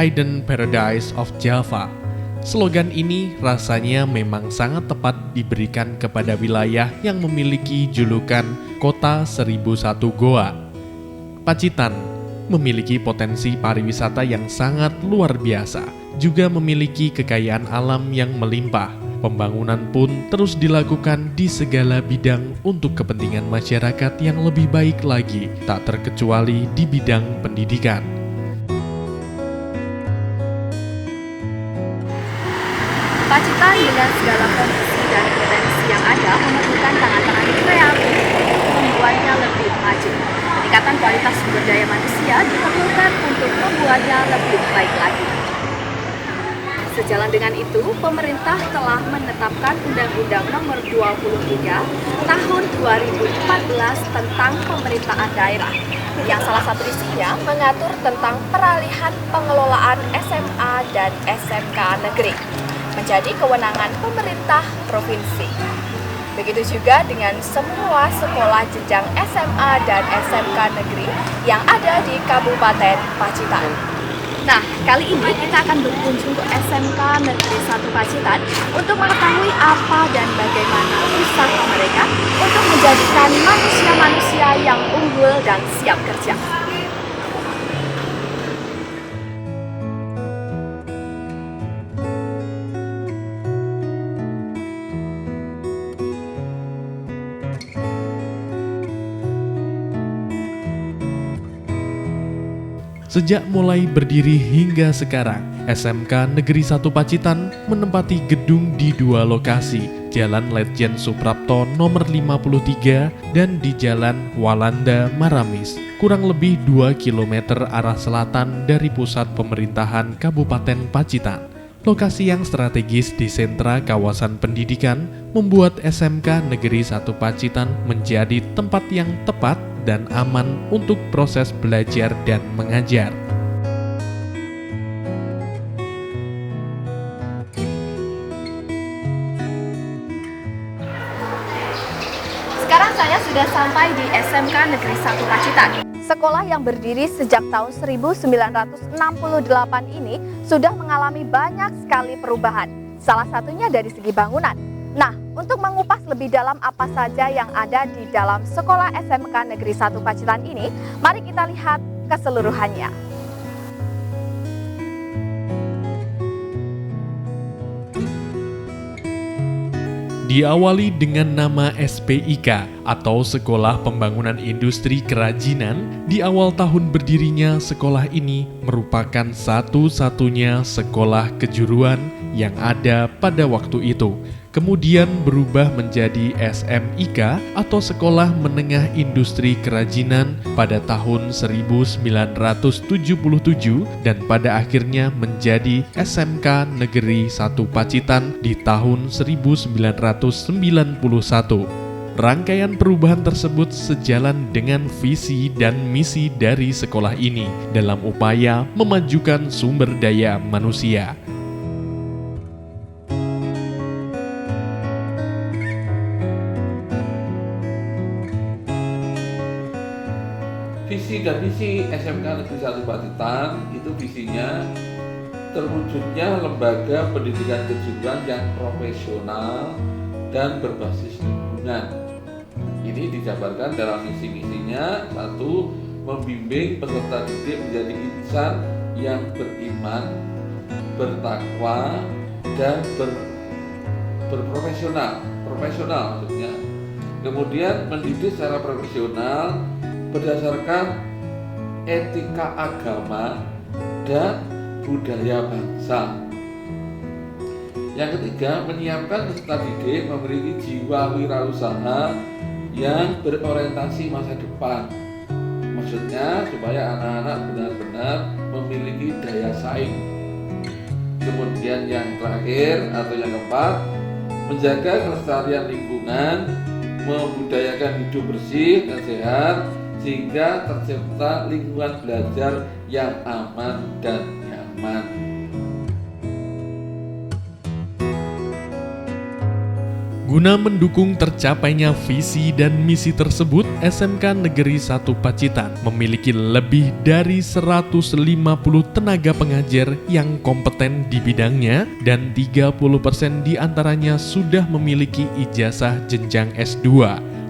Hidden Paradise of Java. Slogan ini rasanya memang sangat tepat diberikan kepada wilayah yang memiliki julukan Kota 1001 Goa. Pacitan memiliki potensi pariwisata yang sangat luar biasa, juga memiliki kekayaan alam yang melimpah. Pembangunan pun terus dilakukan di segala bidang untuk kepentingan masyarakat yang lebih baik lagi, tak terkecuali di bidang pendidikan. Pacitan dengan segala kondisi dan potensi yang ada memerlukan tangan-tangan kreatif untuk membuatnya lebih maju. Peningkatan kualitas sumber daya manusia diperlukan untuk membuatnya lebih baik lagi. Sejalan dengan itu, pemerintah telah menetapkan Undang-Undang Nomor 23 Tahun 2014 tentang pemerintahan daerah, yang salah satu isinya mengatur tentang peralihan pengelolaan SMA dan SMK negeri menjadi kewenangan pemerintah provinsi. Begitu juga dengan semua sekolah jenjang SMA dan SMK negeri yang ada di Kabupaten Pacitan. Nah, kali ini kita akan berkunjung ke SMK Negeri 1 Pacitan untuk mengetahui apa dan bagaimana usaha mereka untuk menjadikan manusia-manusia yang unggul dan siap kerja. Sejak mulai berdiri hingga sekarang, SMK Negeri 1 Pacitan menempati gedung di dua lokasi, Jalan Letjen Suprapto nomor 53 dan di Jalan Walanda Maramis, kurang lebih 2 km arah selatan dari pusat pemerintahan Kabupaten Pacitan. Lokasi yang strategis di sentra kawasan pendidikan membuat SMK Negeri 1 Pacitan menjadi tempat yang tepat dan aman untuk proses belajar dan mengajar. Sekarang saya sudah sampai di SMK Negeri 1 Pacitan. Sekolah yang berdiri sejak tahun 1968 ini sudah mengalami banyak sekali perubahan, salah satunya dari segi bangunan. Nah, untuk mengupas lebih dalam apa saja yang ada di dalam sekolah SMK Negeri 1 Pacitan ini, mari kita lihat keseluruhannya. Diawali dengan nama SPIK atau Sekolah Pembangunan Industri Kerajinan, di awal tahun berdirinya sekolah ini merupakan satu-satunya sekolah kejuruan yang ada pada waktu itu. Kemudian berubah menjadi SMIK atau Sekolah Menengah Industri Kerajinan pada tahun 1977 dan pada akhirnya menjadi SMK Negeri 1 Pacitan di tahun 1991. Rangkaian perubahan tersebut sejalan dengan visi dan misi dari sekolah ini dalam upaya memajukan sumber daya manusia. Visi dan misi SMK Negeri 1 Pacitan itu visinya terwujudnya lembaga pendidikan kejuruan yang profesional dan berbasis lingkungan. Ini dijabarkan dalam misi-misinya: satu, membimbing peserta didik menjadi insan yang beriman, bertakwa, dan berprofesional, profesional maksudnya. Kemudian mendidik secara profesional berdasarkan etika agama dan budaya bangsa. Yang ketiga, menyiapkan peserta didik memiliki jiwa wirausaha yang berorientasi masa depan. Maksudnya supaya anak-anak benar-benar memiliki daya saing. Kemudian yang terakhir atau yang keempat, menjaga kelestarian lingkungan, membudayakan hidup bersih dan sehat sehingga tercipta lingkungan belajar yang aman dan nyaman. Guna mendukung tercapainya visi dan misi tersebut, SMK Negeri 1 Pacitan memiliki lebih dari 150 tenaga pengajar yang kompeten di bidangnya dan 30% diantaranya sudah memiliki ijazah jenjang S2.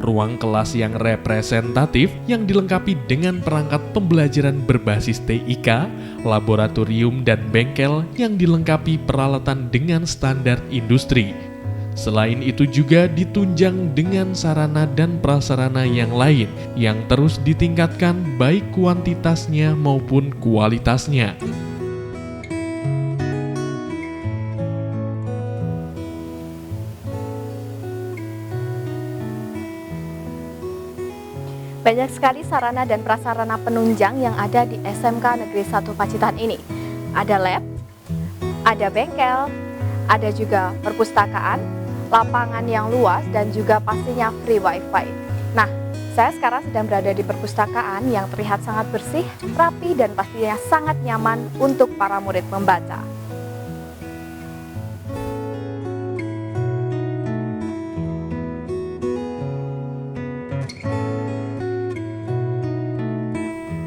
Ruang kelas yang representatif yang dilengkapi dengan perangkat pembelajaran berbasis TIK, laboratorium dan bengkel yang dilengkapi peralatan dengan standar industri. Selain itu juga ditunjang dengan sarana dan prasarana yang lain yang terus ditingkatkan baik kuantitasnya maupun kualitasnya. Banyak sekali sarana dan prasarana penunjang yang ada di SMK Negeri 1 Pacitan ini. Ada lab, ada bengkel, ada juga perpustakaan, lapangan yang luas, dan juga pastinya free wifi. Nah, saya sekarang sedang berada di perpustakaan yang terlihat sangat bersih, rapi, dan pastinya sangat nyaman untuk para murid membaca.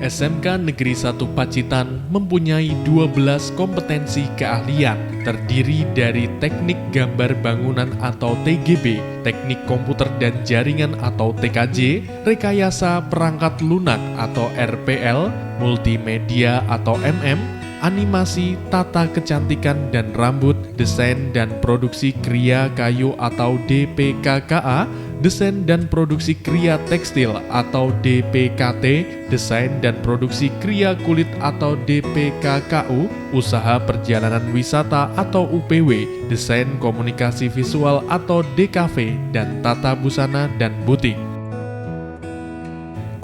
SMK Negeri 1 Pacitan mempunyai 12 kompetensi keahlian, terdiri dari teknik gambar bangunan atau TGB, teknik komputer dan jaringan atau TKJ, rekayasa perangkat lunak atau RPL, multimedia atau MM, animasi, tata kecantikan dan rambut, desain dan produksi kriya kayu atau DPKKA, desain dan produksi kriya tekstil atau DPKT, desain dan produksi kriya kulit atau DPKKU, usaha perjalanan wisata atau UPW, desain komunikasi visual atau DKV, dan tata busana dan butik.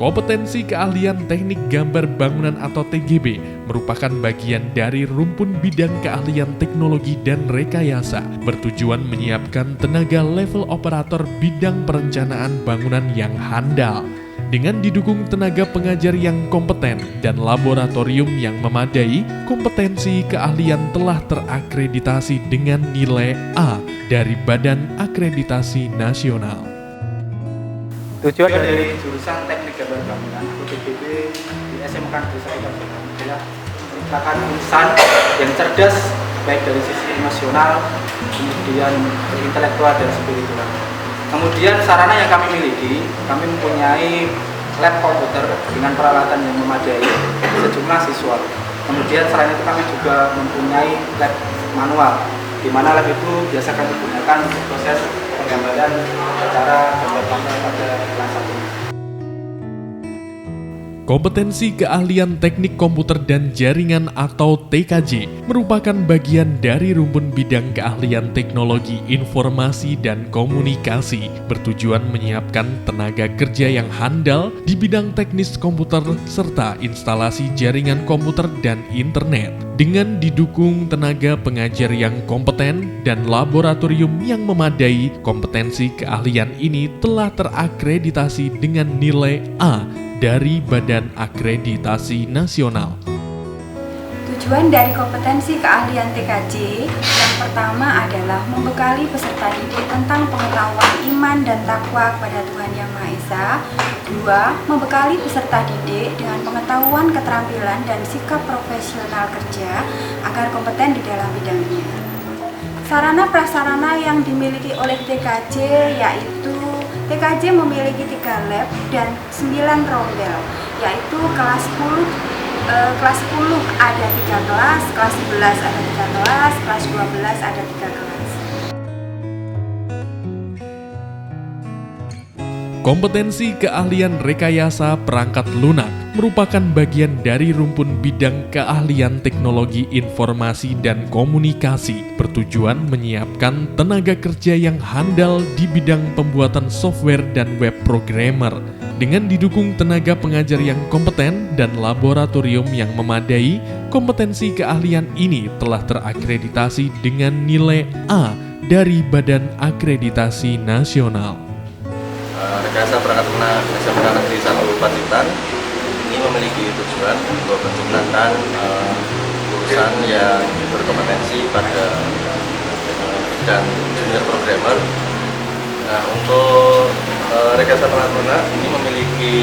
Kompetensi keahlian teknik gambar bangunan atau TGB merupakan bagian dari rumpun bidang keahlian teknologi dan rekayasa, bertujuan menyiapkan tenaga level operator bidang perencanaan bangunan yang handal. Dengan didukung tenaga pengajar yang kompeten dan laboratorium yang memadai, kompetensi keahlian telah terakreditasi dengan nilai A dari Badan Akreditasi Nasional. Tujuan dari jurusan teknik gambar bangunan atau TGB di SMK Negeri 1 Pacitan adalah menciptakan lulusan yang cerdas baik dari sisi emosional, kemudian intelektual dan spiritual. Kemudian sarana yang kami miliki, kami mempunyai lab komputer dengan peralatan yang memadai sejumlah siswa. Kemudian selain itu kami juga mempunyai lab manual, di mana lab itu biasa kami gunakan untuk proses penggambaran secara gambar panel pada kelas 1. Kompetensi keahlian teknik komputer dan jaringan atau TKJ merupakan bagian dari rumpun bidang keahlian teknologi informasi dan komunikasi, bertujuan menyiapkan tenaga kerja yang handal di bidang teknis komputer serta instalasi jaringan komputer dan internet. Dengan didukung tenaga pengajar yang kompeten dan laboratorium yang memadai, kompetensi keahlian ini telah terakreditasi dengan nilai A dari Badan Akreditasi Nasional. Tujuan dari kompetensi keahlian TKJ yang pertama adalah membekali peserta didik tentang pengetahuan iman dan takwa kepada Tuhan Yang Maha Esa. 2. Membekali peserta didik dengan pengetahuan, keterampilan, dan sikap profesional kerja agar kompeten di dalam bidangnya. Sarana prasarana yang dimiliki oleh TKJ yaitu TKJ memiliki 3 lab dan 9 rombel, yaitu kelas 10 ada 3 kelas, kelas 11 ada 3 kelas, kelas 12 ada 3 kelas. Kompetensi keahlian rekayasa perangkat lunak merupakan bagian dari rumpun bidang keahlian teknologi informasi dan komunikasi, bertujuan menyiapkan tenaga kerja yang handal di bidang pembuatan software dan web programmer. Dengan didukung tenaga pengajar yang kompeten dan laboratorium yang memadai, kompetensi keahlian ini telah terakreditasi dengan nilai A dari Badan Akreditasi Nasional. Rekayasa perangkat lunak SMK Negeri 1 Pacitan ini memiliki tujuan untuk menciptakan lulusan yang berkompetensi pada bidang junior programmer Nah, untuk rekayasa perangkat lunak ini memiliki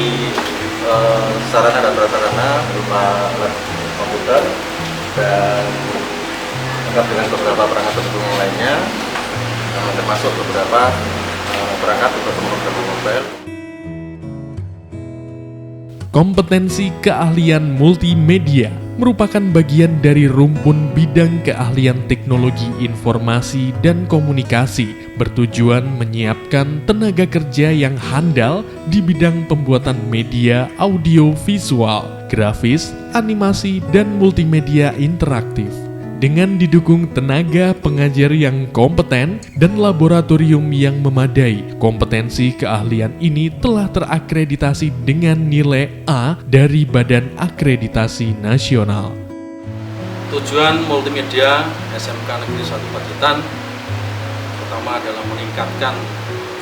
sarana dan prasarana berupa lab komputer dan lengkap dengan beberapa perangkat pendukung lainnya, termasuk beberapa perangkat untuk pemrograman mobile. Kompetensi keahlian multimedia merupakan bagian dari rumpun bidang keahlian teknologi informasi dan komunikasi, bertujuan menyiapkan tenaga kerja yang handal di bidang pembuatan media audio visual, grafis, animasi, dan multimedia interaktif. Dengan didukung tenaga pengajar yang kompeten dan laboratorium yang memadai, kompetensi keahlian ini telah terakreditasi dengan nilai A dari Badan Akreditasi Nasional. Tujuan multimedia SMK Negeri 1 Pacitan pertama adalah meningkatkan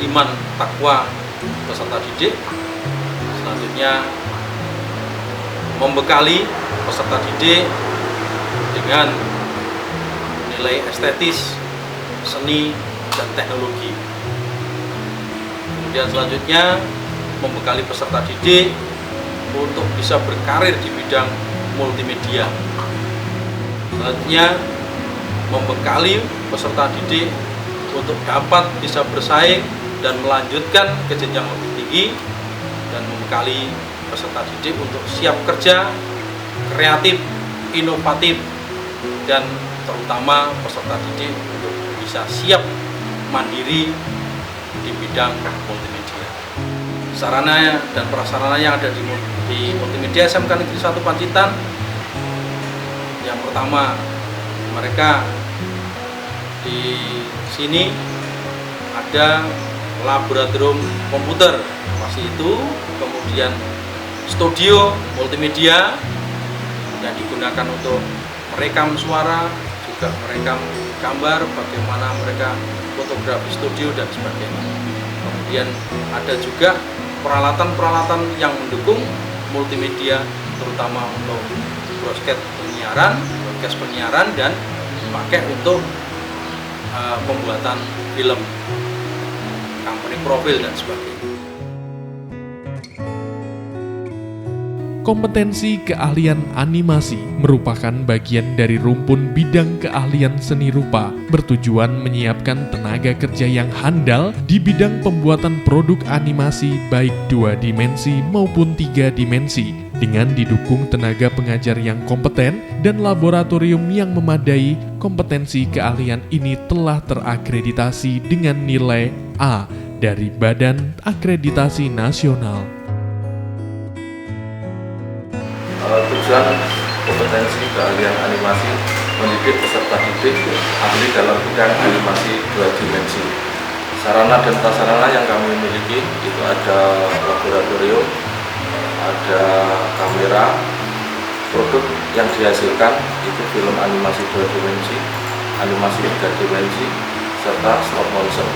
iman takwa peserta didik, selanjutnya membekali peserta didik dengan nilai estetis, seni, dan teknologi. Kemudian selanjutnya membekali peserta didik untuk bisa berkarir di bidang multimedia. Selanjutnya membekali peserta didik untuk dapat bisa bersaing dan melanjutkan ke jenjang lebih tinggi, dan membekali peserta didik untuk siap kerja, kreatif, inovatif, dan terutama peserta didik untuk bisa siap mandiri di bidang multimedia. Sarana dan prasarana yang ada di multimedia SMK Negeri 1 Pacitan, yang pertama, mereka di sini ada laboratorium komputer, masih itu, kemudian studio multimedia yang digunakan untuk merekam suara, juga merekam gambar, bagaimana mereka fotografi studio dan sebagainya. Kemudian ada juga peralatan-peralatan yang mendukung multimedia, terutama untuk broadcast penyiaran dan dipakai untuk pembuatan film, company profil dan sebagainya. Kompetensi keahlian animasi merupakan bagian dari rumpun bidang keahlian seni rupa, bertujuan menyiapkan tenaga kerja yang handal di bidang pembuatan produk animasi baik 2 dimensi maupun 3 dimensi, dengan didukung tenaga pengajar yang kompeten dan laboratorium yang memadai. Kompetensi keahlian ini telah terakreditasi dengan nilai A dari Badan Akreditasi Nasional. Tujuan kompetensi keahlian animasi mendidik peserta didik ahli dalam bidang animasi 2 dimensi. Sarana dan prasarana yang kami miliki itu ada laboratorium, ada kamera, produk yang dihasilkan itu film animasi 2 dimensi, animasi 3 dimensi, serta stop motion.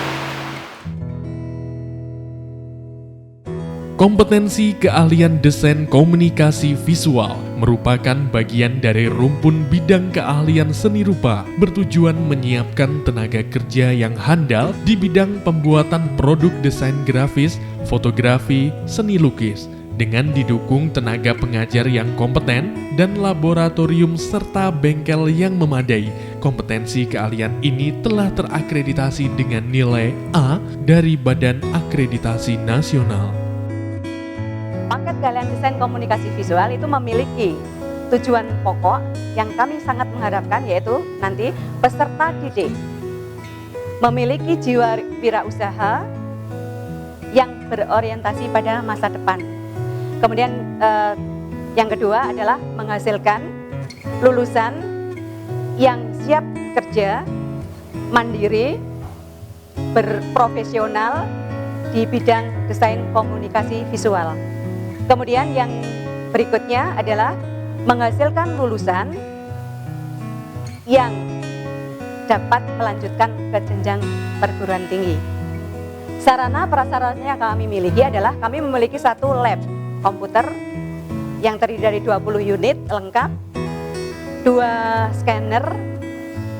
Kompetensi keahlian desain komunikasi visual merupakan bagian dari rumpun bidang keahlian seni rupa, bertujuan menyiapkan tenaga kerja yang handal di bidang pembuatan produk desain grafis, fotografi, seni lukis, dengan didukung tenaga pengajar yang kompeten dan laboratorium serta bengkel yang memadai. Kompetensi keahlian ini telah terakreditasi dengan nilai A dari Badan Akreditasi Nasional. Paket keahlian desain komunikasi visual itu memiliki tujuan pokok yang kami sangat mengharapkan, yaitu nanti peserta didik memiliki jiwa wirausaha yang berorientasi pada masa depan. Kemudian yang kedua adalah menghasilkan lulusan yang siap kerja, mandiri, berprofesional di bidang desain komunikasi visual. Kemudian yang berikutnya adalah menghasilkan lulusan yang dapat melanjutkan ke jenjang perguruan tinggi. Sarana prasarananya yang kami miliki adalah kami memiliki satu lab komputer yang terdiri dari 20 unit lengkap, 2 scanner,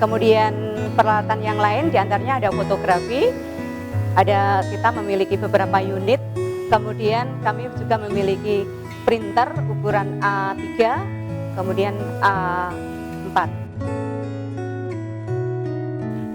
kemudian peralatan yang lain diantaranya ada fotografi, kita memiliki beberapa unit, kemudian kami juga memiliki printer ukuran A3, kemudian A4.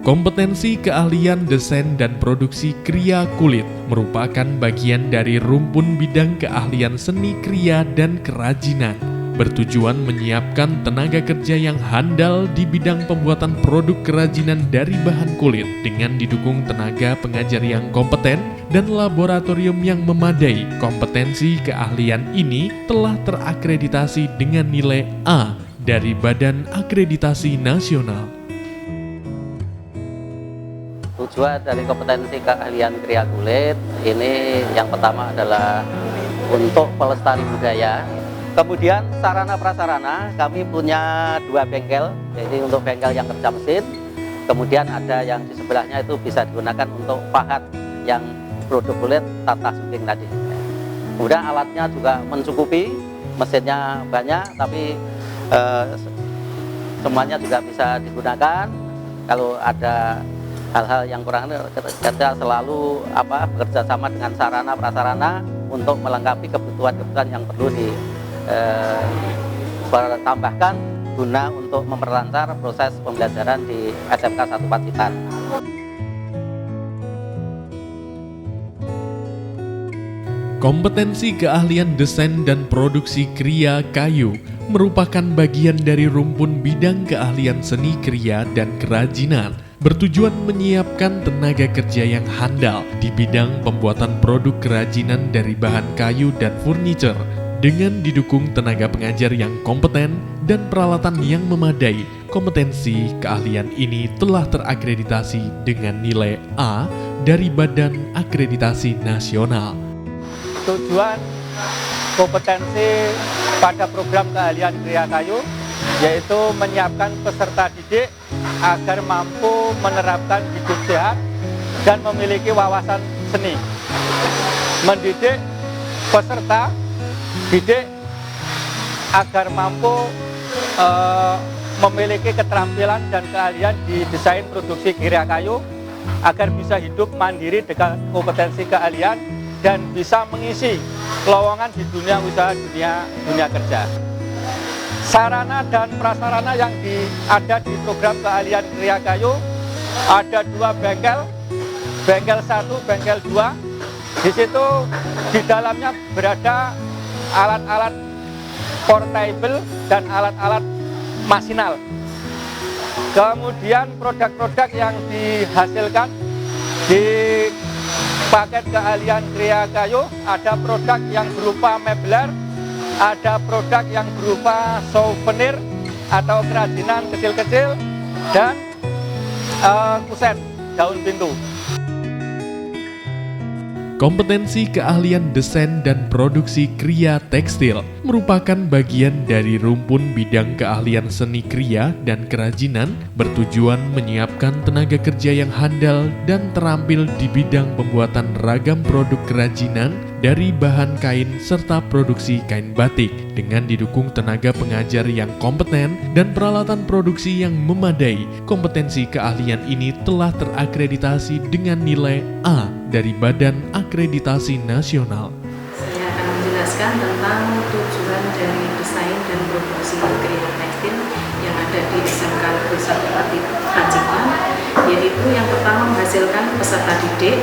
Kompetensi keahlian desain dan produksi kriya kulit merupakan bagian dari rumpun bidang keahlian seni kriya dan kerajinan, bertujuan menyiapkan tenaga kerja yang handal di bidang pembuatan produk kerajinan dari bahan kulit dengan didukung tenaga pengajar yang kompeten dan laboratorium yang memadai. Kompetensi keahlian ini telah terakreditasi dengan nilai A dari Badan Akreditasi Nasional. Tujuan dari kompetensi keahlian kriya kulit ini yang pertama adalah untuk pelestari budaya. Kemudian sarana prasarana, kami punya 2 bengkel, jadi untuk bengkel yang kerja mesin. Kemudian ada yang di sebelahnya itu bisa digunakan untuk pahat yang produk kulit tata suking tadi. Kemudian alatnya juga mencukupi, mesinnya banyak, tapi semuanya juga bisa digunakan. Kalau ada hal-hal yang kurang, kita selalu bekerja sama dengan sarana prasarana untuk melengkapi kebutuhan-kebutuhan yang perlu ditambahkan guna untuk memperlancar proses pembelajaran di SMK 1 Pacitan. Kompetensi keahlian desain dan produksi kriya kayu merupakan bagian dari rumpun bidang keahlian seni kriya dan kerajinan, bertujuan menyiapkan tenaga kerja yang handal di bidang pembuatan produk kerajinan dari bahan kayu dan furniture, dengan didukung tenaga pengajar yang kompeten dan peralatan yang memadai. Kompetensi keahlian ini telah terakreditasi dengan nilai A dari Badan Akreditasi Nasional. Tujuan kompetensi pada program keahlian kriya kayu yaitu menyiapkan peserta didik agar mampu menerapkan hidup sehat dan memiliki wawasan seni. Mendidik peserta didik agar mampu memiliki keterampilan dan keahlian di desain produksi kriya kayu agar bisa hidup mandiri dengan kompetensi keahlian dan bisa mengisi lowongan di dunia usaha, dunia kerja. Sarana dan prasarana yang ada di program keahlian kriya kayu ada 2 bengkel, bengkel 1, bengkel 2. Di situ di dalamnya berada alat-alat portable dan alat-alat masinal. Kemudian produk-produk yang dihasilkan di paket keahlian kriya kayu ada produk yang berupa mebler, ada produk yang berupa souvenir atau kerajinan kecil-kecil, dan kuset daun pintu. Kompetensi keahlian desain dan produksi kriya tekstil merupakan bagian dari rumpun bidang keahlian seni kriya dan kerajinan, bertujuan menyiapkan tenaga kerja yang handal dan terampil di bidang pembuatan ragam produk kerajinan dari bahan kain serta produksi kain batik, dengan didukung tenaga pengajar yang kompeten dan peralatan produksi yang memadai. Kompetensi keahlian ini telah terakreditasi dengan nilai A dari Badan Akreditasi Nasional. Saya akan menjelaskan tentang tujuan dari desain dan produksi kriya tekstil yang ada di SMK Negeri 1 Pacitan, yaitu yang pertama menghasilkan peserta didik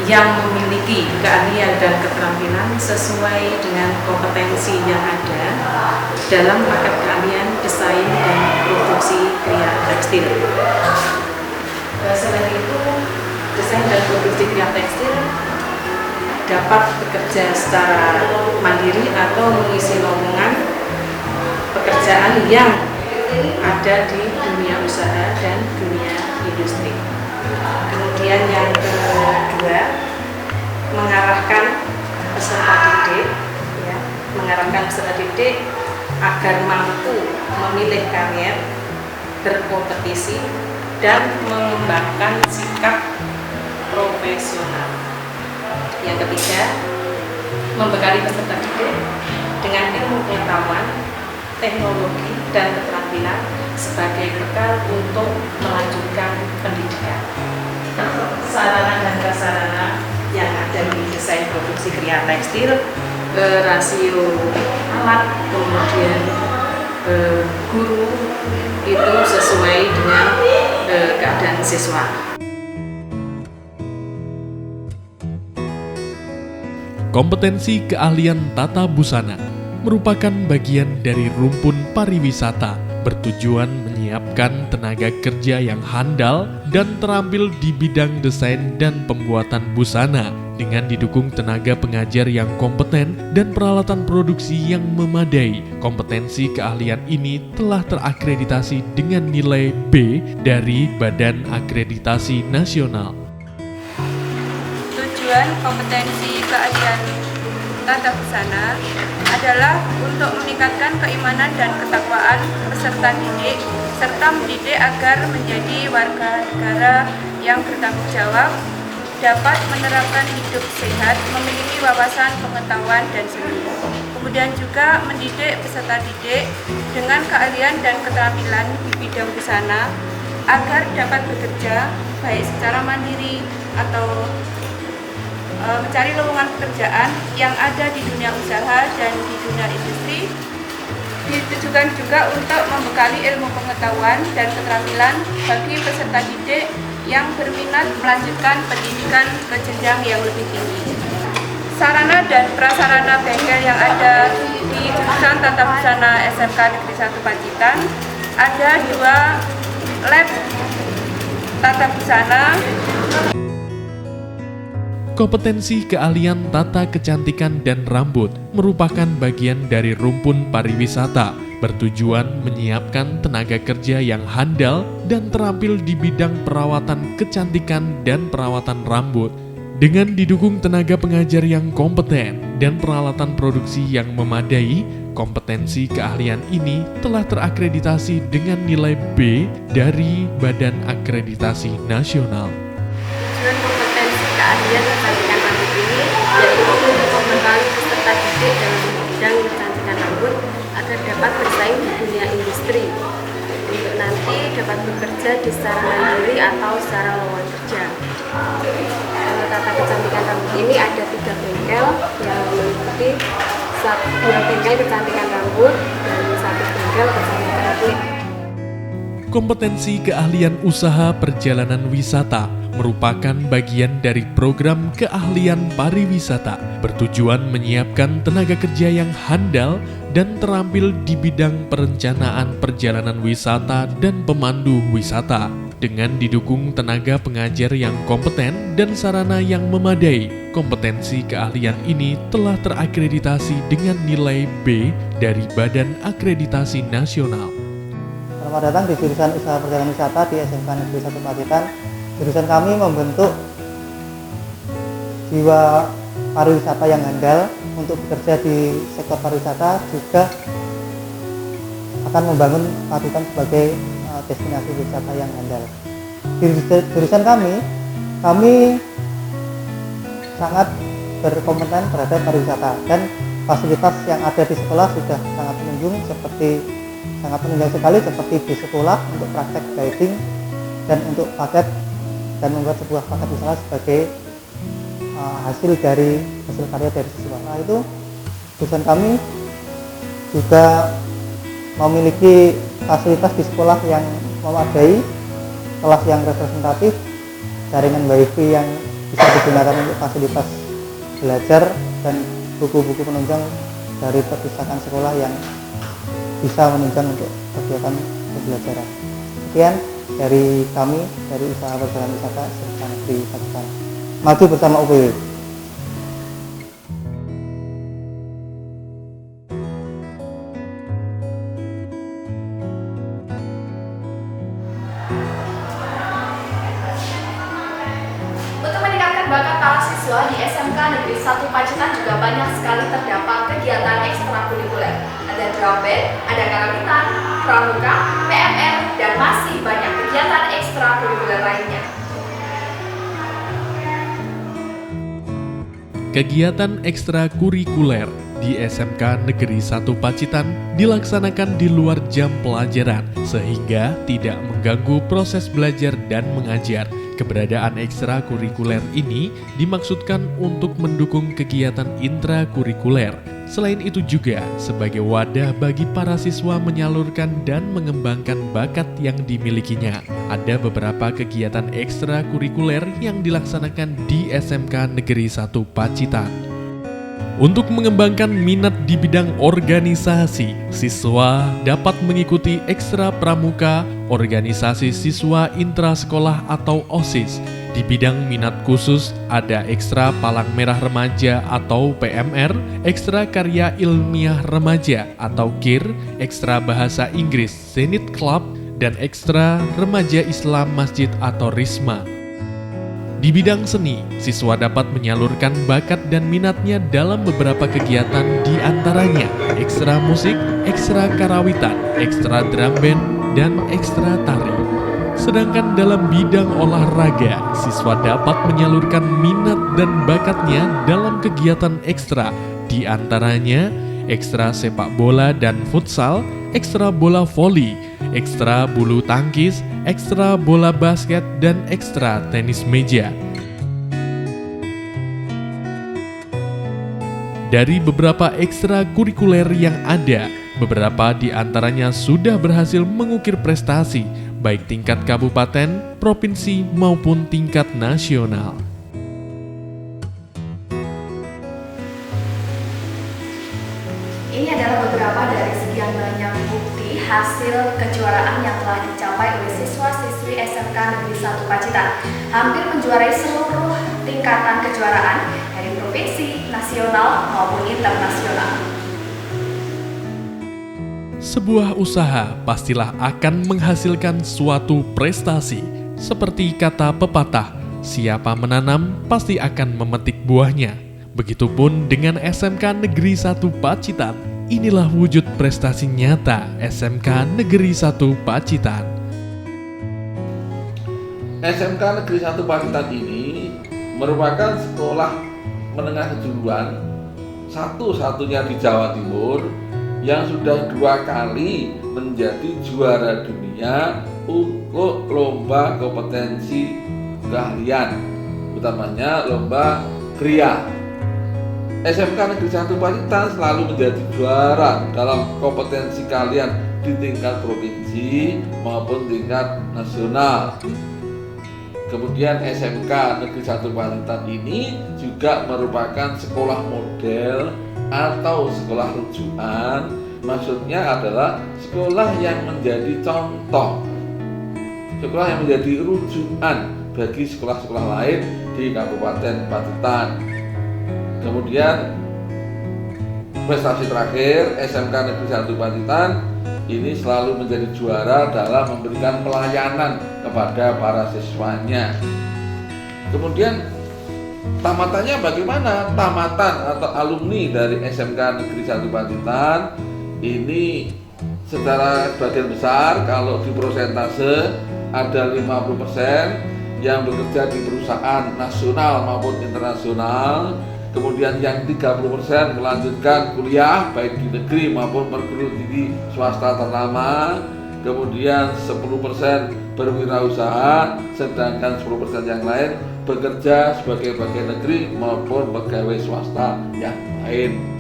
yang memiliki keahlian dan keterampilan sesuai dengan kompetensi yang ada dalam paket keahlian desain dan produksi kriya tekstil. Selain itu, desain dan produksi kriya tekstil dapat bekerja secara mandiri atau mengisi lowongan pekerjaan yang ada di dunia usaha dan dunia industri. Kemudian yang kedua, mengarahkan peserta didik agar mampu memilih karier, berkompetisi, dan mengembangkan sikap profesional. Yang ketiga, membekali peserta didik dengan ilmu pengetahuan, teknologi, dan keterampilan sebagai bekal untuk melanjutkan pendidikan. sarana dan prasarana yang ada di desain produksi kriya tekstil, rasio alat, kemudian guru itu sesuai dengan keadaan siswa. Kompetensi keahlian tata busana merupakan bagian dari rumpun pariwisata bertujuan menyiapkan tenaga kerja yang handal dan terampil di bidang desain dan pembuatan busana dengan didukung tenaga pengajar yang kompeten dan peralatan produksi yang memadai. Kompetensi keahlian ini telah terakreditasi dengan nilai B dari Badan Akreditasi Nasional. Tujuan kompetensi keahlian tata busana adalah untuk meningkatkan keimanan dan ketakwaan peserta didik serta mendidik agar menjadi warga negara yang bertanggung jawab, dapat menerapkan hidup sehat, memiliki wawasan pengetahuan dan seni. Kemudian juga mendidik peserta didik dengan keahlian dan keterampilan di bidang busana agar dapat bekerja baik secara mandiri atau mencari lowongan pekerjaan yang ada di dunia usaha dan di dunia industri. Ditujukan juga untuk membekali ilmu pengetahuan dan keterampilan bagi peserta didik yang berminat melanjutkan pendidikan ke jenjang yang lebih tinggi. Sarana dan prasarana bengkel yang ada di jurusan Tata Busana SMK Negeri 1 Pacitan ada 2 lab tata busana. Kompetensi keahlian tata kecantikan dan rambut merupakan bagian dari rumpun pariwisata, bertujuan menyiapkan tenaga kerja yang handal dan terampil di bidang perawatan kecantikan dan perawatan rambut. Dengan didukung tenaga pengajar yang kompeten dan peralatan produksi yang memadai, kompetensi keahlian ini telah terakreditasi dengan nilai B dari Badan Akreditasi Nasional. Tujuan kompetensi keahlian kecantikan rambut ini yaitu untuk membekali peserta didik dalam bidang kecantikan rambut agar dapat bersaing di dunia industri, untuk nanti dapat bekerja di secara mandiri atau secara lowongan kerja. Tata kecantikan rambut ini ada 3 bengkel yang meliputi 2 bengkel kecantikan rambut dan 1 bengkel kecantikan kulit. Kompetensi keahlian usaha perjalanan wisata merupakan bagian dari program keahlian pariwisata, bertujuan menyiapkan tenaga kerja yang handal dan terampil di bidang perencanaan perjalanan wisata dan pemandu wisata. Dengan didukung tenaga pengajar yang kompeten dan sarana yang memadai, kompetensi keahlian ini telah terakreditasi dengan nilai B dari Badan Akreditasi Nasional. Selamat datang di jurusan Usaha Perjalanan Wisata di SMK Negeri 1 Pacitan. Jurusan kami membentuk jiwa pariwisata yang handal untuk bekerja di sektor pariwisata, juga akan membangun Pacitan sebagai destinasi wisata yang handal. Di jurusan kami sangat berkompeten terhadap pariwisata, dan fasilitas yang ada di sekolah sudah sangat menunjang sekali, seperti di sekolah untuk praktek guiding dan untuk paket dan membuat sebuah paket wisata sebagai hasil karya dari siswa. Nah, itu jurusan kami juga memiliki fasilitas di sekolah yang memadai, kelas yang representatif, jaringan wifi yang bisa digunakan untuk fasilitas belajar, dan buku-buku penunjang dari perpustakaan sekolah yang bisa menunjang untuk kegiatan pembelajaran. Sekian dari kami, dari Usaha Perjalanan Wisata SMK Negeri Pacitan. Maju bersama UPW. Untuk meningkatkan bakat para siswa di SMK Negeri 1 Pacitan juga banyak sekali terdapat kegiatan ekstrakurikuler. Ada drum band, ada karawitan, pramuka, PMR, dan masih banyak kegiatan ekstrakurikuler lainnya. Kegiatan ekstrakurikuler di SMK Negeri 1 Pacitan dilaksanakan di luar jam pelajaran sehingga tidak mengganggu proses belajar dan mengajar. Keberadaan ekstrakurikuler ini dimaksudkan untuk mendukung kegiatan intrakurikuler. Selain itu juga sebagai wadah bagi para siswa menyalurkan dan mengembangkan bakat yang dimilikinya. Ada beberapa kegiatan ekstrakurikuler yang dilaksanakan di SMK Negeri 1 Pacitan. Untuk mengembangkan minat di bidang organisasi, siswa dapat mengikuti ekstra pramuka, organisasi siswa intrasekolah atau OSIS. Di bidang minat khusus, ada ekstra Palang Merah Remaja atau PMR, ekstra karya ilmiah remaja atau KIR, ekstra bahasa Inggris Zenith Club, dan ekstra remaja Islam Masjid atau RISMA. Di bidang seni, siswa dapat menyalurkan bakat dan minatnya dalam beberapa kegiatan, di antaranya ekstra musik, ekstra karawitan, ekstra drum band, dan ekstra tari. Sedangkan dalam bidang olahraga, siswa dapat menyalurkan minat dan bakatnya dalam kegiatan ekstra, di antaranya ekstra sepak bola dan futsal, ekstra bola voli, ekstra bulu tangkis, ekstra bola basket, dan ekstra tenis meja. Dari beberapa ekstrakurikuler yang ada, beberapa di antaranya sudah berhasil mengukir prestasi, baik tingkat kabupaten, provinsi, maupun tingkat nasional. Ini adalah beberapa dari sekian banyak bukti hasil kejuaraan yang telah dicapai oleh siswa-siswi SMK Negeri 1 Pacitan. Hampir menjuarai seluruh tingkatan kejuaraan dari provinsi, nasional, maupun internasional. Sebuah usaha pastilah akan menghasilkan suatu prestasi. Seperti kata pepatah, siapa menanam pasti akan memetik buahnya. Begitupun dengan SMK Negeri 1 Pacitan. Inilah wujud prestasi nyata SMK Negeri 1 Pacitan. SMK Negeri 1 Pacitan ini merupakan sekolah menengah kejuruan satu-satunya di Jawa Timur yang sudah 2 kali menjadi juara dunia untuk lomba kompetensi keahlian, utamanya lomba KRIA. SMK Negeri 1 Pacitan selalu menjadi juara dalam kompetensi keahlian di tingkat provinsi maupun tingkat nasional. Kemudian SMK Negeri 1 Pacitan ini juga merupakan sekolah model atau sekolah rujukan. Maksudnya adalah sekolah yang menjadi contoh, sekolah yang menjadi rujukan bagi sekolah-sekolah lain di Kabupaten Pacitan. Kemudian prestasi terakhir SMK Negeri 1 Pacitan ini selalu menjadi juara dalam memberikan pelayanan kepada para siswanya. Kemudian tamatannya bagaimana? Tamatan atau alumni dari SMK Negeri 1 Pacitan ini secara sebagian besar, kalau di persentase ada 50% yang bekerja di perusahaan nasional maupun internasional. Kemudian yang 30% melanjutkan kuliah baik di negeri maupun perguruan tinggi swasta ternama. Kemudian 10% berwirausaha, sedangkan 10% yang lain bekerja sebagai pegawai negeri maupun pegawai swasta yang lain.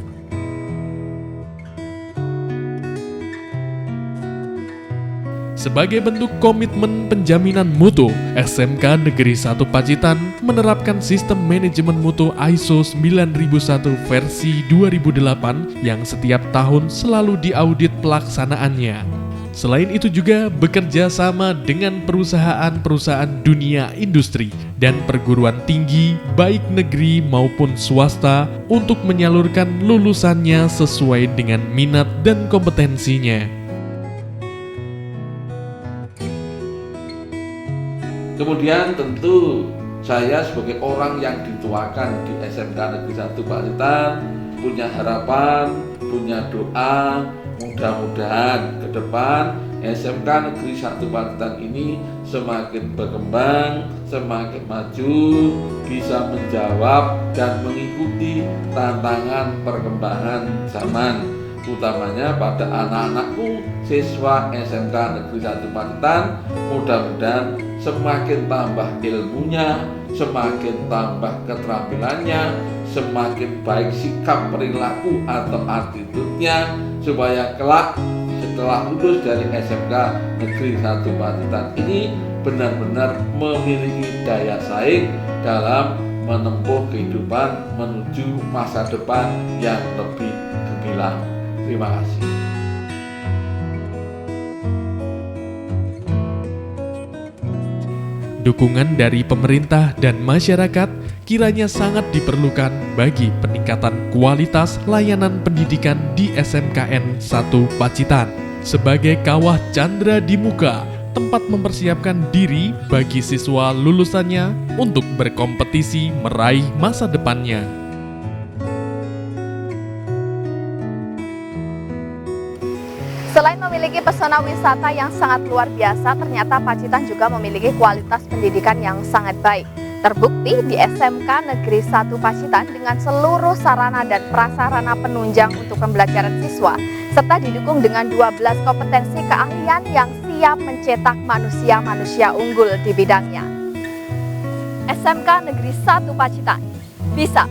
Sebagai bentuk komitmen penjaminan mutu, SMK Negeri 1 Pacitan menerapkan sistem manajemen mutu ISO 9001 versi 2008 yang setiap tahun selalu diaudit pelaksanaannya. Selain itu juga bekerja sama dengan perusahaan-perusahaan dunia industri dan perguruan tinggi baik negeri maupun swasta untuk menyalurkan lulusannya sesuai dengan minat dan kompetensinya. Kemudian tentu saya sebagai orang yang dituakan di SMK Negeri 1 Pacitan punya harapan, punya doa, mudah-mudahan ke depan SMK Negeri 1 Pacitan ini semakin berkembang, semakin maju, bisa menjawab dan mengikuti tantangan perkembangan zaman, utamanya pada anak-anakku siswa SMK Negeri 1 Pacitan. Mudah-mudahan semakin tambah ilmunya, semakin tambah keterampilannya, semakin baik sikap perilaku atau attitude-nya, supaya kelak setelah lulus dari SMK Negeri 1 Pacitan ini benar-benar memiliki daya saing dalam menempuh kehidupan menuju masa depan yang lebih gemilang. Terima kasih. Dukungan dari pemerintah dan masyarakat kiranya sangat diperlukan bagi peningkatan kualitas layanan pendidikan di SMKN 1 Pacitan. Sebagai kawah candra di muka, tempat mempersiapkan diri bagi siswa lulusannya untuk berkompetisi meraih masa depannya. Selain memiliki pesona wisata yang sangat luar biasa, ternyata Pacitan juga memiliki kualitas pendidikan yang sangat baik. Terbukti di SMK Negeri 1 Pacitan dengan seluruh sarana dan prasarana penunjang untuk pembelajaran siswa, serta didukung dengan 12 kompetensi keahlian yang siap mencetak manusia-manusia unggul di bidangnya. SMK Negeri 1 Pacitan bisa